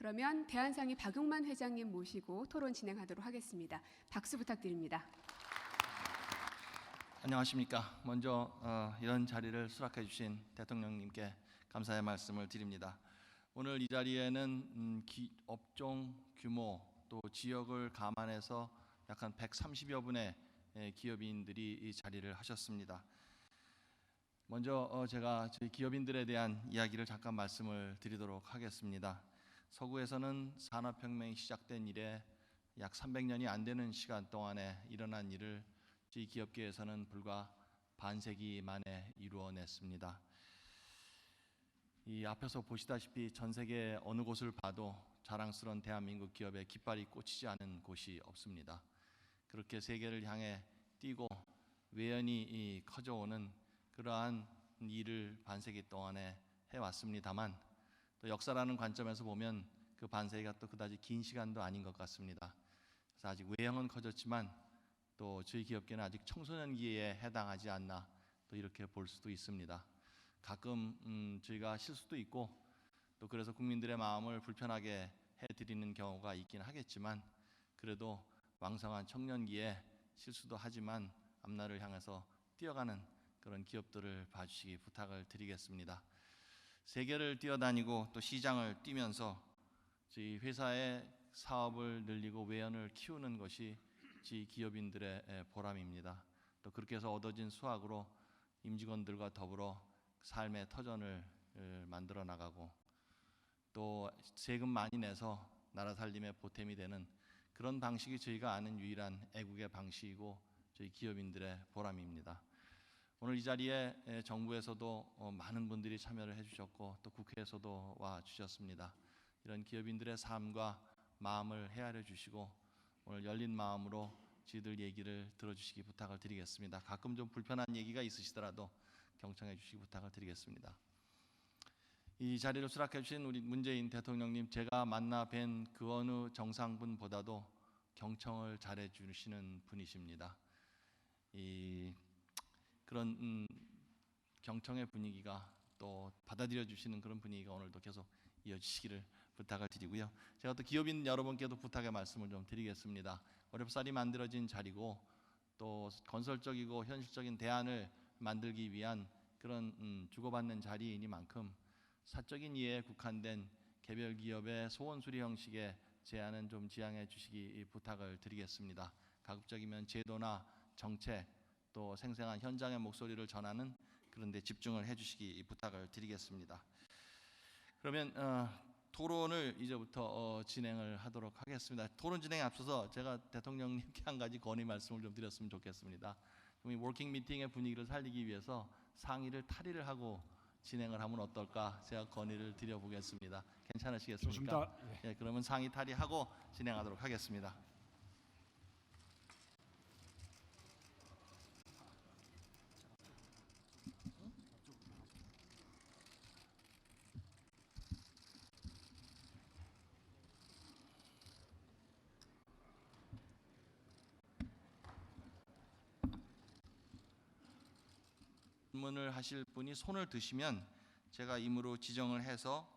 그러면 대한상의 박용만 회장님 모시고 토론 진행하도록 하겠습니다. 박수 부탁드립니다. 안녕하십니까. 먼저 이런 자리를 수락해 주신 대통령님께 감사의 말씀을 드립니다. 오늘 이 자리에는 업종 규모 또 지역을 감안해서 약 한 130여 분의 기업인들이 이 자리를 하셨습니다. 먼저 제가 저희 기업인들에 대한 이야기를 잠깐 말씀을 드리도록 하겠습니다. 서구에서는 산업혁명이 시작된 이래 약 300년이 안 되는 시간 동안에 일어난 일을 저희 기업계에서는 불과 반세기 만에 이루어냈습니다. 이 앞에서 보시다시피 전 세계 어느 곳을 봐도 자랑스러운 대한민국 기업의 깃발이 꽂히지 않은 곳이 없습니다. 그렇게 세계를 향해 뛰고 외연이 커져오는 그러한 일을 반세기 동안에 해왔습니다만, 또 역사라는 관점에서 보면 그 반세기가 또 그다지 긴 시간도 아닌 것 같습니다. 그래서 아직 외형은 커졌지만 또 저희 기업계는 아직 청소년기에 해당하지 않나, 또 이렇게 볼 수도 있습니다. 가끔 저희가 실수도 있고 또 그래서 국민들의 마음을 불편하게 해드리는 경우가 있긴 하겠지만, 그래도 왕성한 청년기에 실수도 하지만 앞날을 향해서 뛰어가는 그런 기업들을 봐주시기 부탁을 드리겠습니다. 세계를 뛰어다니고 또 시장을 뛰면서 저희 회사의 사업을 늘리고 외연을 키우는 것이 저희 기업인들의 보람입니다. 또 그렇게 해서 얻어진 수확으로 임직원들과 더불어 삶의 터전을 만들어 나가고 또 세금 많이 내서 나라 살림의 보탬이 되는 그런 방식이 저희가 아는 유일한 애국의 방식이고 저희 기업인들의 보람입니다. 오늘 이 자리에 정부에서도 많은 분들이 참여를 해주셨고 또 국회에서도 와 주셨습니다. 이런 기업인들의 삶과 마음을 헤아려 주시고 오늘 열린 마음으로 저희들 얘기를 들어주시기 부탁을 드리겠습니다. 가끔 좀 불편한 얘기가 있으시더라도 경청해 주시기 부탁을 드리겠습니다. 이 자리를 수락해 주신 우리 문재인 대통령님, 제가 만나 뵌 그 어느 정상분보다도 경청을 잘해 주시는 분이십니다. 그런 경청의 분위기가 또 받아들여 주시는 그런 분위기가 오늘도 계속 이어지시기를 부탁을 드리고요. 제가 또 기업인 여러분께도 부탁의 말씀을 좀 드리겠습니다. 어렵사리 만들어진 자리고 또 건설적이고 현실적인 대안을 만들기 위한 그런 주고받는 자리이니만큼 사적인 이해에 국한된 개별 기업의 소원 수리 형식의 제안은 좀 지양해 주시기 부탁을 드리겠습니다. 가급적이면 제도나 정책 또 생생한 현장의 목소리를 전하는 그런 데 집중을 해 주시기 부탁을 드리겠습니다. 그러면 토론을 이제부터 진행을 하도록 하겠습니다. 토론 진행에 앞서서 제가 대통령님께 한 가지 건의 말씀을 좀 드렸으면 좋겠습니다. 이 워킹 미팅의 분위기를 살리기 위해서 상의를 탈의를 하고 진행을 하면 어떨까 제가 건의를 드려보겠습니다. 괜찮으시겠습니까? 좋습니다. 예, 그러면 상의 탈의하고 진행하도록 하겠습니다. 질문을 하실 분이 손을 드시면 제가 임의로 지정을 해서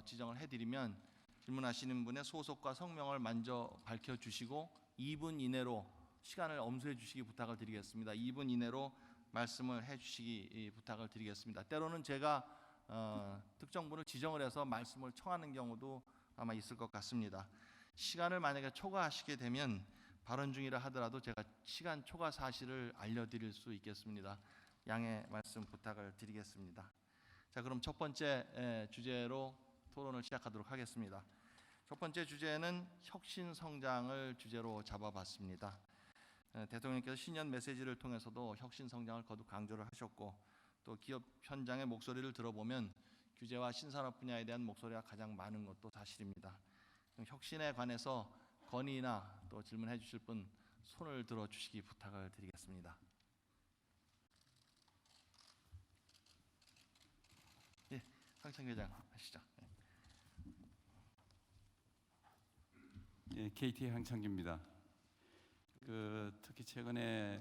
지정을 해드리면 질문하시는 분의 소속과 성명을 먼저 밝혀주시고 2분 이내로 시간을 엄수해 주시기 부탁을 드리겠습니다. 2분 이내로 말씀을 해주시기 부탁을 드리겠습니다. 때로는 제가 특정 분을 지정을 해서 말씀을 청하는 경우도 아마 있을 것 같습니다. 시간을 만약에 초과하시게 되면 발언 중이라 하더라도 제가 시간 초과 사실을 알려드릴 수 있겠습니다. 양해 말씀 부탁을 드리겠습니다. 자, 그럼 첫 번째 주제로 토론을 시작하도록 하겠습니다. 첫 번째 주제는 혁신 성장을 주제로 잡아봤습니다. 대통령께서 신년 메시지를 통해서도 혁신 성장을 거듭 강조를 하셨고 또 기업 현장의 목소리를 들어보면 규제와 신산업 분야에 대한 목소리가 가장 많은 것도 사실입니다. 혁신에 관해서 건의나 또 질문해 주실 분 손을 들어 주시기 부탁을 드리겠습니다. 예, 황창기 회장 하시죠. 예, KT 황창기입니다. 특히 최근에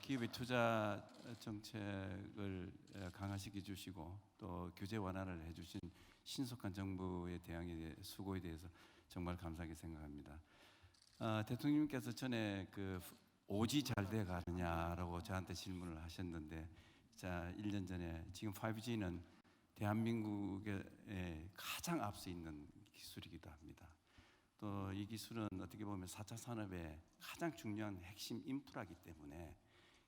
기업의 투자 정책을 강화시켜 주시고 또 규제 완화를 해주신 신속한 정부의 대응에 수고에 대해서 정말 감사하게 생각합니다. 대통령님께서 전에 오지 잘 돼 가느냐라고 저한테 질문을 하셨는데, 자 1년 전에 지금 5G는 대한민국에 가장 앞서 있는 기술이기도 합니다. 또 이 기술은 어떻게 보면 4차 산업의 가장 중요한 핵심 인프라이기 때문에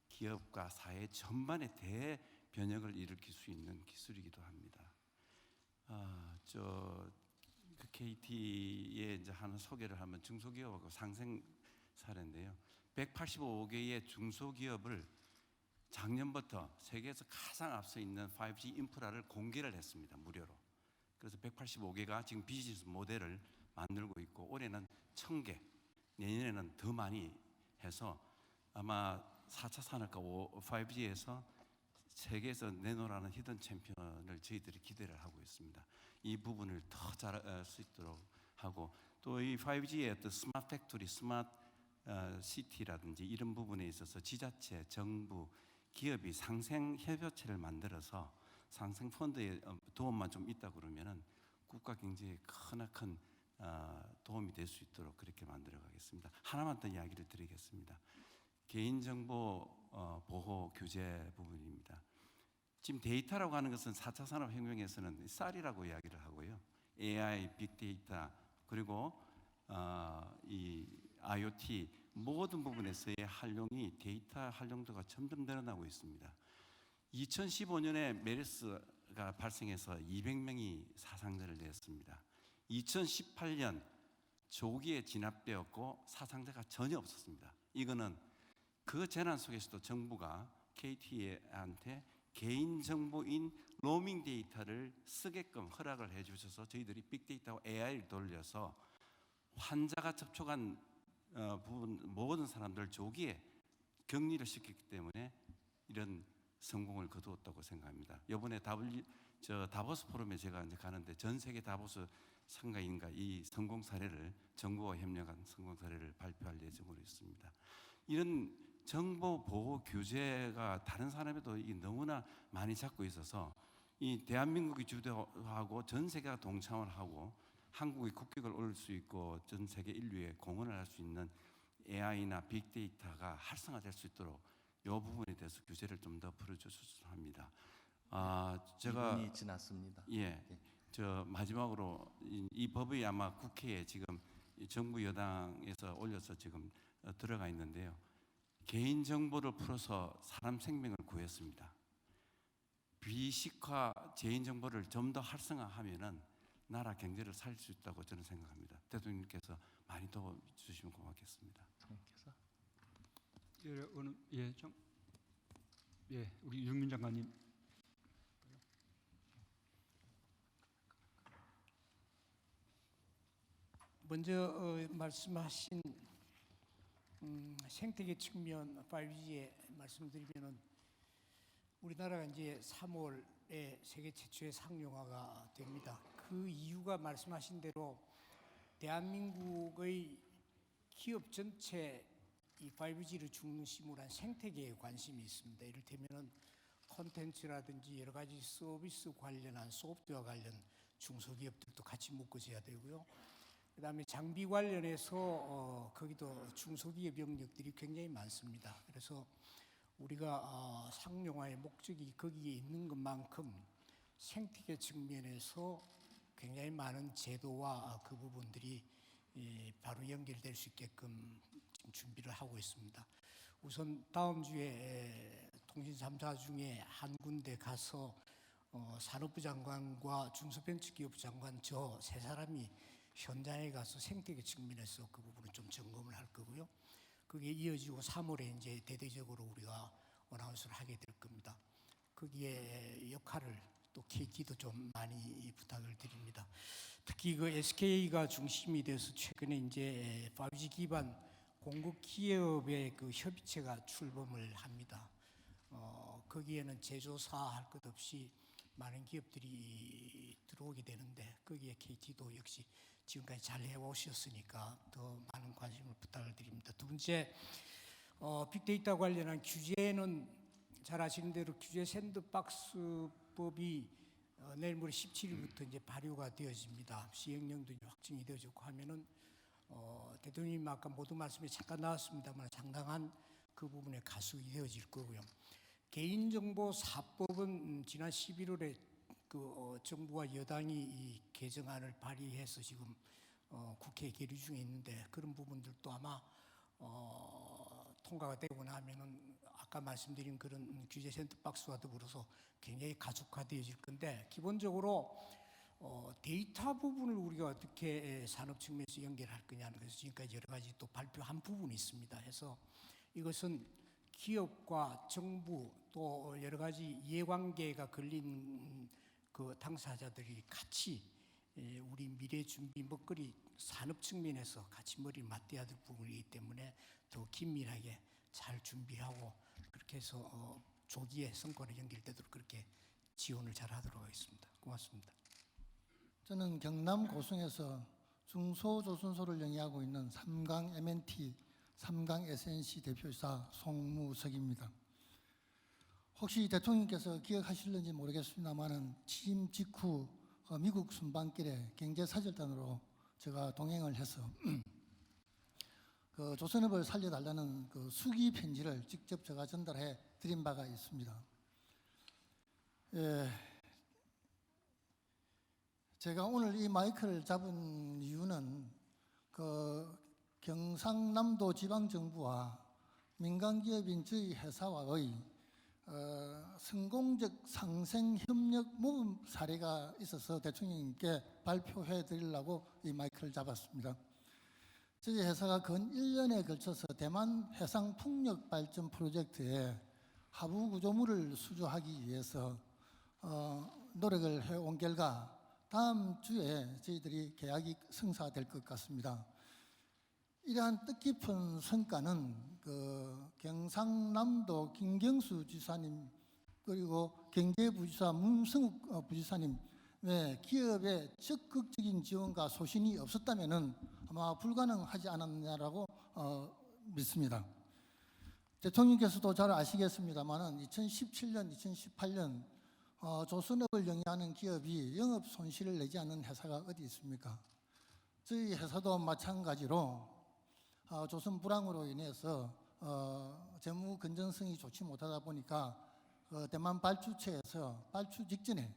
기업과 사회 전반에 대변혁을 일으킬 수 있는 기술이기도 합니다. KT의 이제 하는 소개를 하면 중소기업하고 상생 사례인데요. 185개의 중소기업을 작년부터 세계에서 가장 앞서 있는 5G 인프라를 공개를 했습니다. 무료로. 그래서 185개가 지금 비즈니스 모델을 만들고 있고, 올해는 1000개, 내년에는 더 많이 해서 아마 4차 산업과 5G에서 세계에서 내놓으라는 히든 챔피언을 저희들이 기대를 하고 있습니다. 이 부분을 더 잘할 수 있도록 하고, 또 이 5G의 어떤 스마트 팩토리, 스마트 시티라든지 이런 부분에 있어서 지자체, 정부, 기업이 상생 협약체를 만들어서 상생 펀드의 도움만 좀 있다 그러면은 국가 경제에 크나큰 도움이 될 수 있도록 그렇게 만들어 가겠습니다. 하나만 더 이야기를 드리겠습니다. 개인정보 보호 규제 부분입니다. 지금 데이터라고 하는 것은 4차 산업혁명에서는 쌀이라고 이야기를 하고요. AI, 빅데이터, 그리고 이 IoT 모든 부분에서의 활용이 데이터 활용도가 점점 늘어나고 있습니다. 2015년에 메르스가 발생해서 200명이 사상자를 냈습니다. 2018년 조기에 진압되었고 사상자가 전혀 없었습니다. 이거는 그 재난 속에서도 정부가 KT한테 개인정보인 로밍 데이터를 쓰게끔 허락을 해주셔서 저희들이 빅데이터와 AI를 돌려서 환자가 접촉한 부분 모든 사람들 조기에 격리를 시켰기 때문에 이런 성공을 거두었다고 생각합니다. 이번에 다보스 포럼에 제가 이제 가는데 전 세계 다보스 상가인가 이 성공 사례를, 정부와 협력한 성공 사례를 발표할 예정으로 있습니다. 이런 정보 보호 규제가 다른 산업에도 너무나 많이 잡고 있어서 이 대한민국이 주도하고 전 세계가 동참을 하고 한국의 국격을 올릴 수 있고 전 세계 인류에 공헌을 할 수 있는 AI나 빅데이터가 활성화될 수 있도록 이 부분에 대해서 규제를 좀 더 풀어주셨으면 합니다. 제가 2분이 지났습니다. 예, 마지막으로 이 법이 아마 국회에 지금 정부 여당에서 올려서 지금 들어가 있는데요. 개인 정보를 풀어서 사람 생명을 구했습니다. 비식화 개인 정보를 좀 더 활성화하면은 나라 경제를 살릴 수 있다고 저는 생각합니다. 대통령님께서 많이 도와주시면 고맙겠습니다. 우리 윤민 장관님. 먼저 말씀하신 생태계 측면 5G에 말씀드리면은 우리나라가 이제 3월에 세계 최초의 상용화가 됩니다. 그 이유가 말씀하신 대로 대한민국의 기업 전체 이 5G를 중심으로 한 생태계에 관심이 있습니다. 이를테면은 콘텐츠라든지 여러 가지 서비스 관련한 소프트웨어 관련 중소기업들도 같이 묶어져야 되고요. 그다음에 장비 관련해서 거기도 중소기업 영역들이 굉장히 많습니다. 그래서 우리가 상용화의 목적이 거기에 있는 것만큼 생태계 측면에서 굉장히 많은 제도와 그 부분들이 바로 연결될 수 있게끔 지금 준비를 하고 있습니다. 우선 다음 주에 통신 3사 중에 한 군데 가서 산업부 장관과 중소벤처기업 장관 저 세 사람이 현장에 가서 생태계 측면에서 그 부분을 좀 점검을 할 거고요. 그게 이어지고 3월에 이제 대대적으로 우리가 어나운스를 하게 될 겁니다. 거기에 역할을 또 KT도 좀 많이 부탁을 드립니다. 특히 그 SK가 중심이 돼서 최근에 이제 5G 기반 공급 기업의 그 협의체가 출범을 합니다. 거기에는 제조사 할 것 없이 많은 기업들이 들어오게 되는데 거기에 KT도 역시 지금까지 잘 해오셨으니까 더 많은 관심을 부탁을 드립니다. 두 번째, 빅데이터 관련한 규제는 잘 아시는 대로 규제 샌드박스법이 내일 모레 17일부터 이제 발효가 되어집니다. 시행령도 이제 확정이 되어졌고 하면은 대통령님 아까 모두 말씀에 잠깐 나왔습니다만 상당한 그 부분에 가속이 되어질 거고요. 개인정보사법은 지난 11월에 정부와 여당이 이 개정안을 발의해서 지금 국회에 계류 중에 있는데 그런 부분들도 아마 통과가 되고 나면은 아까 말씀드린 그런 규제 샌드박스와 더불어서 굉장히 가속화되어질 건데 기본적으로 데이터 부분을 우리가 어떻게 산업 측면에서 연결할 거냐는 것에서 지금까지 여러 가지 또 발표한 부분이 있습니다. 해서 이것은 기업과 정부 또 여러 가지 이해관계가 걸린 그 당사자들이 같이 우리 미래 준비 먹거리 산업 측면에서 같이 머리를 맞대야 될 부분이기 때문에 더 긴밀하게 잘 준비하고 그렇게 해서 조기에 성과를 연결되도록 그렇게 지원을 잘 하도록 하겠습니다. 고맙습니다. 저는 경남 고성에서 중소조선소를 영위하고 있는 삼강 MNT, 삼강 SNC 대표이사 송무석입니다. 혹시 대통령께서 기억하실는지 모르겠습니다만은 취임 직후 미국 순방길에 경제사절단으로 제가 동행을 해서 그 조선업을 살려달라는 그 수기 편지를 직접 제가 전달해 드린 바가 있습니다. 제가 오늘 이 마이크를 잡은 이유는 그 경상남도 지방정부와 민간기업인 저희 회사와의 성공적 상생협력 모범 사례가 있어서 대통령님께 발표해 드리려고 이 마이크를 잡았습니다. 저희 회사가 근 1년에 걸쳐서 대만 해상 풍력 발전 프로젝트에 하부 구조물을 수주하기 위해서 노력을 해온 결과 다음 주에 저희들이 계약이 성사될 것 같습니다. 이러한 뜻깊은 성과는 그 경상남도 김경수 지사님 그리고 경제부지사 문성욱 부지사님의 기업의 적극적인 지원과 소신이 없었다면은 아마 불가능하지 않았냐라고 믿습니다. 대통령께서도 잘 아시겠습니다만은 2017년, 2018년 조선업을 영위하는 기업이 영업 손실을 내지 않는 회사가 어디 있습니까? 저희 회사도 마찬가지로 조선 불황으로 인해서 재무 건전성이 좋지 못하다 보니까 대만 발주처에서 발주 직전에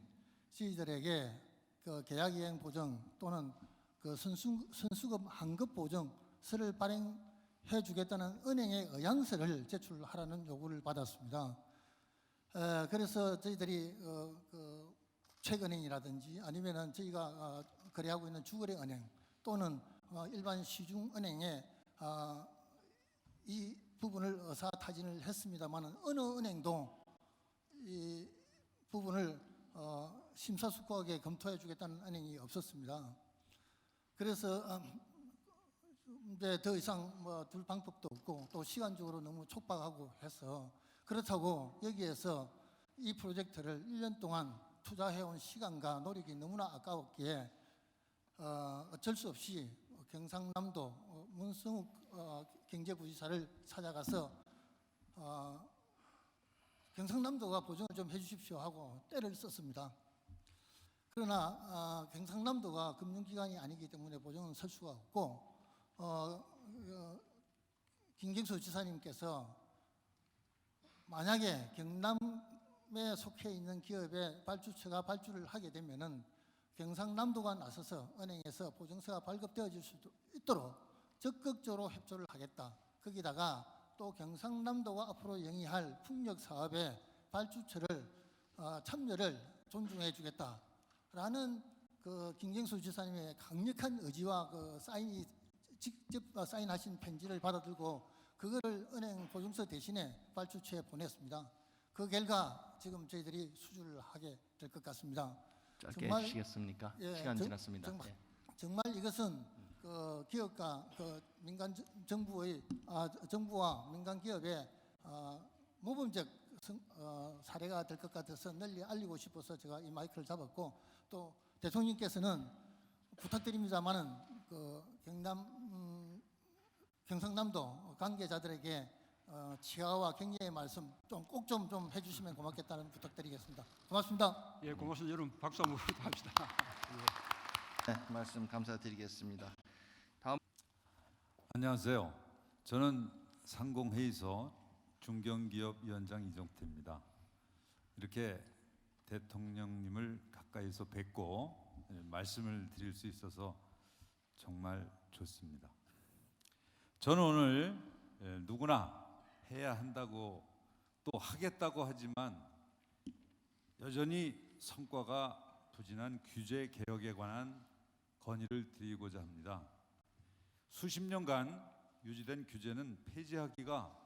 저희들에게 그 계약이행 보증 또는 그 선수금 환급 보증서를 발행해 주겠다는 은행의 의향서를 제출하라는 요구를 받았습니다. 그래서 저희들이 그 최근은행이라든지 아니면은 저희가 거래하고 있는 주거래은행 또는 일반 시중은행에 이 부분을 의사타진을 했습니다만은 어느 은행도 이 부분을 심사숙고하게 검토해 주겠다는 은행이 없었습니다. 그래서 이제 더 이상 뭐 둘 방법도 없고 또 시간적으로 너무 촉박하고 해서 그렇다고 여기에서 이 프로젝트를 1년 동안 투자해온 시간과 노력이 너무나 아까웠기에 어쩔 수 없이 경상남도 문성욱 경제부지사를 찾아가서 경상남도가 보증을 좀 해주십시오 하고 때를 썼습니다. 그러나 경상남도가 금융기관이 아니기 때문에 보증은 설 수가 없고 김경수 지사님께서 만약에 경남에 속해 있는 기업의 발주처가 발주를 하게 되면은 경상남도가 나서서 은행에서 보증서가 발급되어질 수 있도록 적극적으로 협조를 하겠다. 거기다가 또 경상남도가 앞으로 영위할 풍력 사업에 발주처를 참여를 존중해 주겠다라는 그 김경수 지사님의 강력한 의지와 그 사인이 직접 사인하신 편지를 받아들고 그거를 은행 보증서 대신에 발주처에 보냈습니다. 그 결과 지금 저희들이 수주를 하게 될 것 같습니다. 짧게 해주시겠습니까? 시간 지났습니다. 정말 이것은 그 기업과 그 민간 정부와 민간 기업의 모범적 사례가 될 것 같아서 널리 알리고 싶어서 제가 이 마이크를 잡았고 또 대통령께서는 부탁드립니다만은 그 경상남도 관계자들에게 치아와 격려의 말씀 꼭 좀 해주시면 고맙겠다는 부탁드리겠습니다. 고맙습니다. 예, 고맙습니다. 여러분 박수 한번 합시다. 네, 말씀 감사드리겠습니다. 안녕하세요. 저는 상공회의소 중견기업위원장 이종태입니다. 이렇게 대통령님을 가까이서 뵙고 말씀을 드릴 수 있어서 정말 좋습니다. 저는 오늘 누구나 해야 한다고 또 하겠다고 하지만 여전히 성과가 부진한 규제 개혁에 관한 건의를 드리고자 합니다. 수십 년간 유지된 규제는 폐지하기가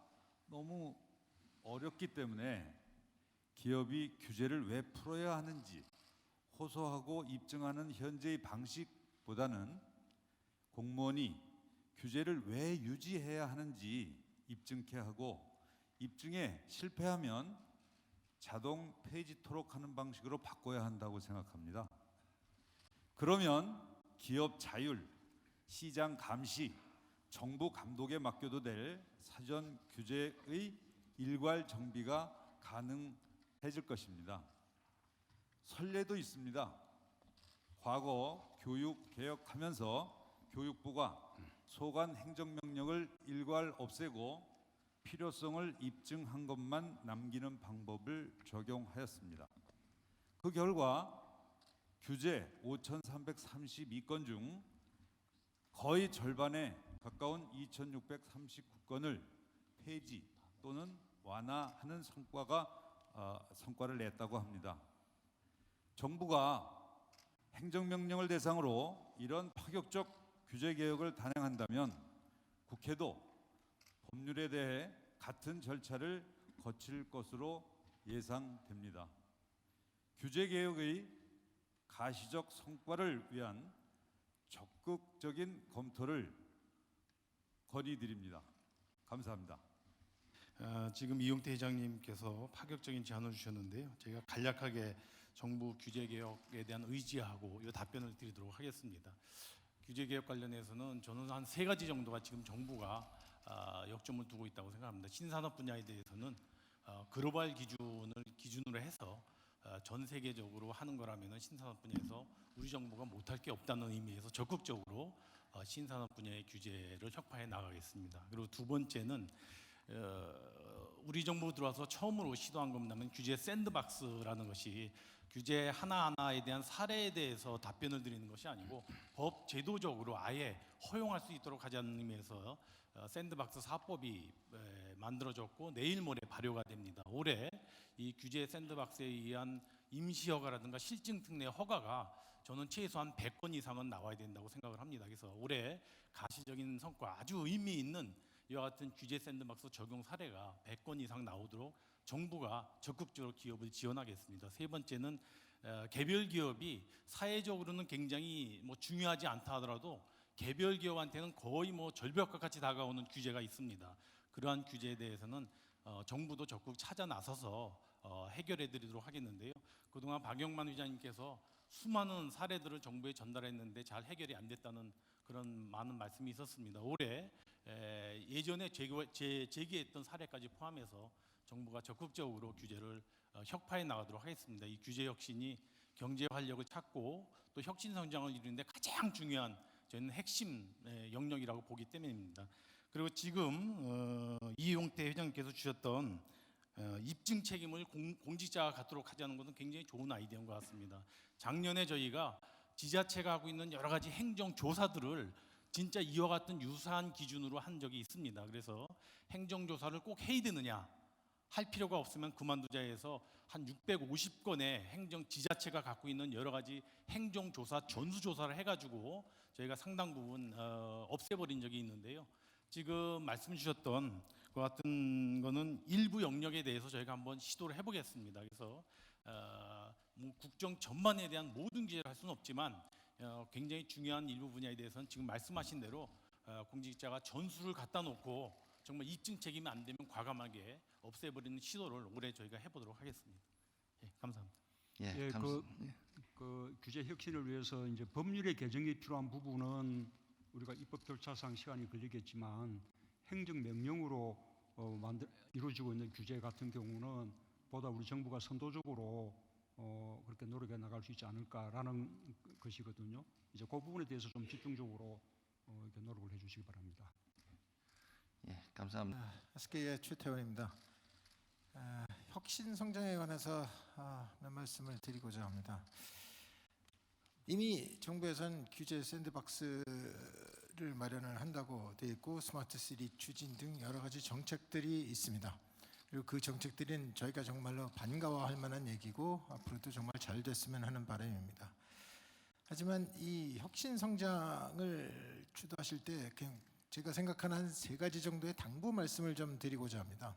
너무 어렵기 때문에 기업이 규제를 왜 풀어야 하는지 호소하고 입증하는 현재의 방식보다는 공무원이 규제를 왜 유지해야 하는지 입증케 하고 입증에 실패하면 자동 폐지토록 하는 방식으로 바꿔야 한다고 생각합니다. 그러면 기업 자율, 시장 감시, 정부 감독에 맡겨도 될 사전 규제의 일괄 정비가 가능해질 것입니다. 선례도 있습니다. 과거 교육 개혁하면서 교육부가 소관 행정명령을 일괄 없애고 필요성을 입증한 것만 남기는 방법을 적용하였습니다. 그 결과 규제 5,332건 중 거의 절반에 가까운 2,639건을 폐지 또는 완화하는 성과를 냈다고 합니다. 정부가 행정명령을 대상으로 이런 파격적 규제 개혁을 단행한다면 국회도 법률에 대해 같은 절차를 거칠 것으로 예상됩니다. 규제 개혁의 가시적 성과를 위한 적극적인 검토를 건의드립니다. 감사합니다. 지금 이용태 회장님께서 파격적인 제안을 주셨는데요. 제가 간략하게 정부 규제 개혁에 대한 의지하고 이 답변을 드리도록 하겠습니다. 규제 개혁 관련해서는 저는 한 3가지 정도가 지금 정부가 역점을 두고 있다고 생각합니다. 신산업 분야에 대해서는 글로벌 기준으로 해서 전 세계적으로 하는 거라면 신산업 분야에서 우리 정부가 못할 게 없다는 의미에서 적극적으로 신산업 분야의 규제를 혁파해 나가겠습니다. 그리고 두 번째는 우리 정부 들어와서 처음으로 시도한 겁니다만 규제 샌드박스라는 것이 규제 하나하나에 대한 사례에 대해서 답변을 드리는 것이 아니고 법 제도적으로 아예 허용할 수 있도록 하자는 의미에서 샌드박스 4법이 만들어졌고 내일 모레 발효가 됩니다. 올해 이 규제 샌드박스에 의한 임시 허가라든가 실증 특례 허가가 저는 최소한 100건 이상은 나와야 된다고 생각을 합니다. 그래서 올해 가시적인 성과, 아주 의미 있는 이와 같은 규제 샌드박스 적용 사례가 100건 이상 나오도록 정부가 적극적으로 기업을 지원하겠습니다. 세 번째는 개별 기업이 사회적으로는 굉장히 중요하지 않다 하더라도 개별 기업한테는 거의 절벽과 같이 다가오는 규제가 있습니다. 그러한 규제에 대해서는 정부도 적극 찾아 나서서 해결해 드리도록 하겠는데요. 그동안 박영만 회장님께서 수많은 사례들을 정부에 전달했는데 잘 해결이 안 됐다는 그런 많은 말씀이 있었습니다. 올해 예전에 제기했던 사례까지 포함해서 정부가 적극적으로 규제를 혁파해 나가도록 하겠습니다. 이 규제 혁신이 경제 활력을 찾고 또 혁신 성장을 이루는 데 가장 중요한 저희는 핵심 영역이라고 보기 때문입니다. 그리고 지금 이용태 회장님께서 주셨던 입증 책임을 공직자가 갖도록 하자는 것은 굉장히 좋은 아이디어인 것 같습니다. 작년에 저희가 지자체가 하고 있는 여러 가지 행정 조사들을 진짜 이와 같은 유사한 기준으로 한 적이 있습니다. 그래서 행정 조사를 꼭 해야 되느냐, 할 필요가 없으면 그만두자 해서 한 650건의 행정 지자체가 갖고 있는 여러 가지 행정 조사 전수 조사를 해가지고 저희가 상당 부분 없애버린 적이 있는데요. 지금 말씀 주셨던 것 같은 거는 일부 영역에 대해서 저희가 한번 시도를 해보겠습니다. 그래서 국정 전반에 대한 모든 규제를 할 수는 없지만 굉장히 중요한 일부 분야에 대해서는 지금 말씀하신 대로 공직자가 전수를 갖다 놓고 정말 입증 책임이 안 되면 과감하게 없애버리는 시도를 올해 저희가 해보도록 하겠습니다. 예, 감사합니다. 예, 예, 감사합니다. 그 규제 혁신을 위해서 이제 법률의 개정이 필요한 부분은 우리가 입법 절차상 시간이 걸리겠지만 행정 명령으로 이루어지고 있는 규제 같은 경우는 보다 우리 정부가 선도적으로 그렇게 노력해 나갈 수 있지 않을까라는 것이거든요. 이제 그 부분에 대해서 좀 집중적으로 이렇게 노력을 해주시기 바랍니다. 예, 감사합니다. SK의 최태원입니다. 혁신 성장에 관해서 몇 말씀을 드리고자 합니다. 이미 정부에서는 규제 샌드박스를 마련을 한다고 되어 있고 스마트 시티 추진 등 여러 가지 정책들이 있습니다. 그리고 그 정책들은 저희가 정말로 반가워할 만한 얘기고 앞으로도 정말 잘 됐으면 하는 바람입니다. 하지만 이 혁신 성장을 주도하실 때 그냥 제가 생각하는 한 3가지 정도의 당부 말씀을 좀 드리고자 합니다.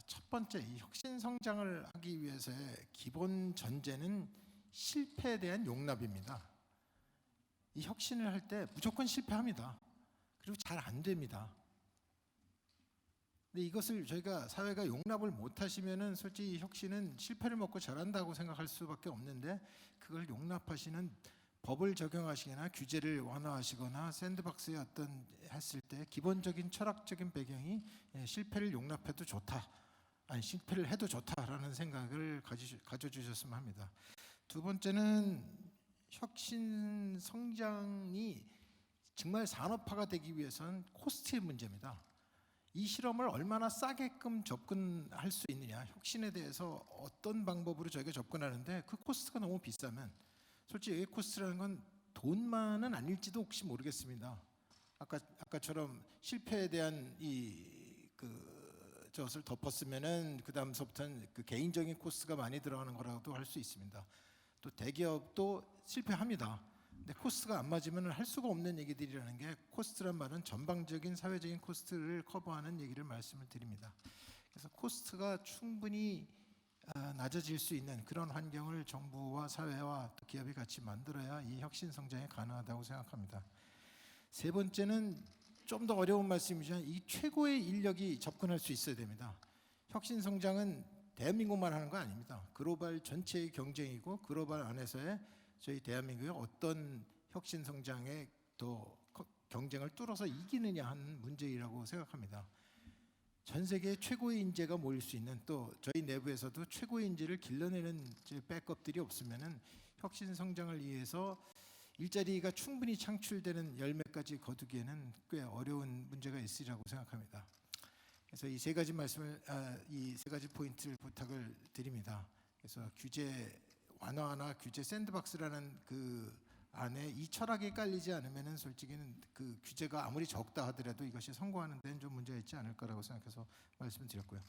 첫 번째, 이 혁신 성장을 하기 위해서의 기본 전제는 실패에 대한 용납입니다. 이 혁신을 할 때 무조건 실패합니다. 그리고 잘 안 됩니다. 근데 이것을 저희가 사회가 용납을 못 하시면은 솔직히 혁신은 실패를 먹고 잘한다고 생각할 수밖에 없는데 그걸 용납하시는 법을 적용하시거나 규제를 완화하시거나 샌드박스에 어떤 했을 때 기본적인 철학적인 배경이 실패를 용납해도 좋다, 아니 실패를 해도 좋다라는 생각을 가져주셨으면 합니다. 두 번째는 혁신 성장이 정말 산업화가 되기 위해서는 코스트의 문제입니다. 이 실험을 얼마나 싸게끔 접근할 수 있느냐, 혁신에 대해서 어떤 방법으로 저희가 접근하는데 그 코스트가 너무 비싸면 솔직히 이 코스트라는 건 돈만은 아닐지도 혹시 모르겠습니다. 아까처럼 실패에 대한 저것을 덮었으면은 그 다음서부터는 그 개인적인 코스트가 많이 들어가는 거라고도 할 수 있습니다. 또 대기업도 실패합니다. 근데 코스트가 안 맞으면 할 수가 없는 얘기들이라는 게 코스트란 말은 전방적인 사회적인 코스트를 커버하는 얘기를 말씀을 드립니다. 그래서 코스트가 충분히 낮아질 수 있는 그런 환경을 정부와 사회와 또 기업이 같이 만들어야 이 혁신 성장이 가능하다고 생각합니다. 세 번째는 좀 더 어려운 말씀이지만 이 최고의 인력이 접근할 수 있어야 됩니다. 혁신 성장은 대한민국만 하는 거 아닙니다. 글로벌 전체의 경쟁이고 글로벌 안에서의 저희 대한민국의 어떤 혁신 성장의 또 경쟁을 뚫어서 이기느냐 하는 문제이라고 생각합니다. 전 세계 최고의 인재가 모일 수 있는 또 저희 내부에서도 최고의 인재를 길러내는 백업들이 없으면은 혁신 성장을 위해서 일자리가 충분히 창출되는 열매까지 거두기에는 꽤 어려운 문제가 있으리라고 생각합니다. 그래서 이 3가지 말씀을 이 3가지 포인트를 부탁을 드립니다. 그래서 규제 완화나 규제 샌드박스라는 그 안에 이 철학이 깔리지 않으면은 솔직히는 그 규제가 아무리 적다 하더라도 이것이 성공하는 데는 좀 문제가 있지 않을까라고 생각해서 말씀드렸고요.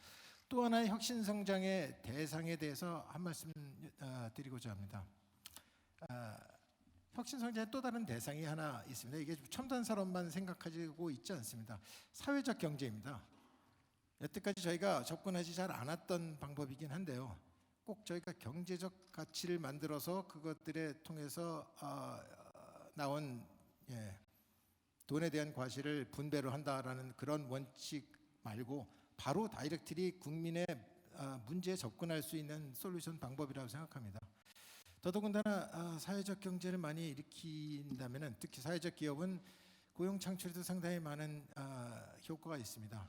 또 하나의 혁신 성장의 대상에 대해서 한 말씀 드리고자 합니다. 혁신 성장의 또 다른 대상이 하나 있습니다. 이게 첨단 산업만 생각하고 있지 않습니다. 사회적 경제입니다. 여태까지 저희가 접근하지 잘 않았던 방법이긴 한데요. 꼭 저희가 경제적 가치를 만들어서 그것들에 통해서 나온 돈에 대한 과실을 분배로 한다라는 그런 원칙 말고 바로 다이렉트리 국민의 문제에 접근할 수 있는 솔루션 방법이라고 생각합니다. 더더군다나 사회적 경제를 많이 일으킨다면 특히 사회적 기업은 고용 창출에도 상당히 많은 효과가 있습니다.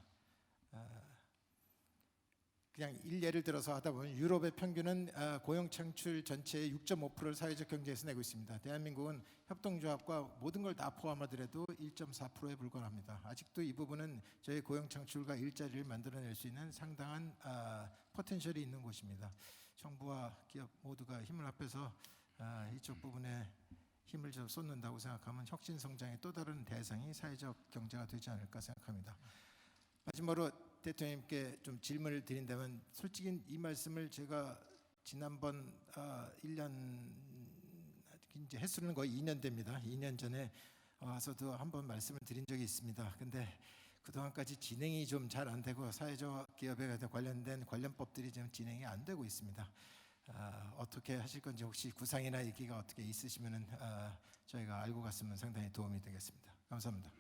그냥 예를 들어서 하다 보면 유럽의 평균은 고용 창출 전체의 6.5%를 사회적 경제에서 내고 있습니다. 대한민국은 협동조합과 모든 걸 다 포함하더라도 1.4%에 불과합니다. 아직도 이 부분은 저희 고용 창출과 일자리를 만들어낼 수 있는 상당한 포텐셜이 있는 곳입니다. 정부와 기업 모두가 힘을 합해서 이쪽 부분에 힘을 좀 쏟는다고 생각하면 혁신 성장의 또 다른 대상이 사회적 경제가 되지 않을까 생각합니다. 마지막으로 대통령님께 좀 질문을 드린다면 솔직히 이 말씀을 제가 지난번 1년 이제 횟수는 거의 2년 됩니다. 2년 전에 와서도 한번 말씀을 드린 적이 있습니다. 근데 그동안까지 진행이 좀 잘 안 되고 사회적 기업에 관련된 관련법들이 좀 진행이 안 되고 있습니다. 어떻게 하실 건지 혹시 구상이나 얘기가 어떻게 있으시면은 저희가 알고 갔으면 상당히 도움이 되겠습니다. 감사합니다.